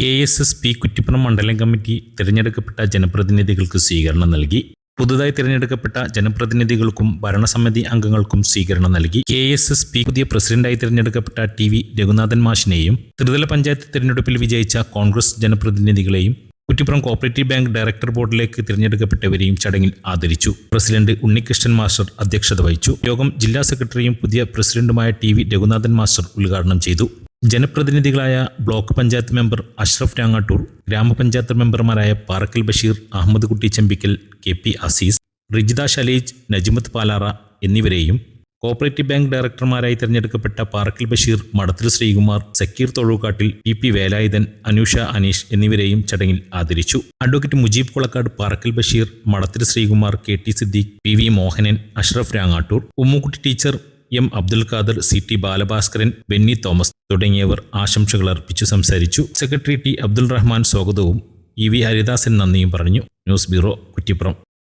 KSSP Kuttippuram മണ്ഡലം committee തിരഞ്ഞെടുക്കപ്പെട്ട ജനപ്രതിനിധികൾക്ക് സ്വീകരണം നൽകി. പുതുതായി തിരഞ്ഞെടുക്കപ്പെട്ട ജനപ്രതിനിധികൾക്കും ഭരണസമിതി അംഗങ്ങൾക്കും സ്വീകരണം നൽകി. KSSP പുതിയ പ്രസിഡന്റായി തിരഞ്ഞെടുക്കപ്പെട്ട TV രഘുനാഥൻ മാഷിനെയും ത്രിതല പഞ്ചായത്ത് തിരഞ്ഞെടുപ്പിൽ വിജയിച്ച കോൺഗ്രസ് ജനപ്രതിനിധികളെയും കുറ്റിപ്പുറം കോഓപ്പറേറ്റീവ് ബാങ്ക് ഡയറക്ടർ ബോർഡിലേക്ക് തിരഞ്ഞെടുക്കപ്പെട്ടവരെയും ചടങ്ങിൽ ആദരിച്ചു. പ്രസിഡന്റ് ഉണ്ണികൃഷ്ണൻ മാസ്റ്റർ അധ്യക്ഷത വഹിച്ചു. യോഗം ജില്ലാ സെക്രട്ടറിയും പുതിയ പ്രസിഡന്റുമായ TV രഘുനാഥൻ മാസ്റ്റർ ഉദ്ഘാടനം ചെയ്തു. ജനപ്രതിനിധികളായ ബ്ലോക്ക് പഞ്ചായത്ത് മെമ്പർ അഷ്റഫ് രാങ്ങാട്ടൂർ, ഗ്രാമപഞ്ചായത്ത് മെമ്പർമാരായ പാറക്കൽ ബഷീർ, അഹമ്മദ് കുട്ടി ചെമ്പിക്കൽ, KP അസീസ്, റിജിത ഷലീജ്, നജിമത്ത് പാലാറ എന്നിവരെയും കോഓപ്പറേറ്റീവ് ബാങ്ക് ഡയറക്ടർമാരായി തിരഞ്ഞെടുക്കപ്പെട്ട പാറക്കൽ ബഷീർ, മടത്തിൽ ശ്രീകുമാർ, സക്കീർ തൊഴുകാട്ടിൽ, PP വേലായുധൻ, അനൂഷ അനീഷ് എന്നിവരെയും ചടങ്ങിൽ ആദരിച്ചു. Advocate Mujeeb Kulakkad, Parakkal Basheer, Madathil Sreekumar, KT Siddique, PV Mohanan, Ashraf Rangattoor, Ummukutty teacher, M Abdul Khader, CT Balabhaskaran, Benny Thomas തുടങ്ങിയവർ ആശംസകൾ അർപ്പിച്ചു സംസാരിച്ചു. സെക്രട്ടറി T അബ്ദുൾ റഹ്മാൻ സ്വാഗതവും EV ഹരിദാസൻ നന്ദിയും പറഞ്ഞു. News bureau, Kuttippuram.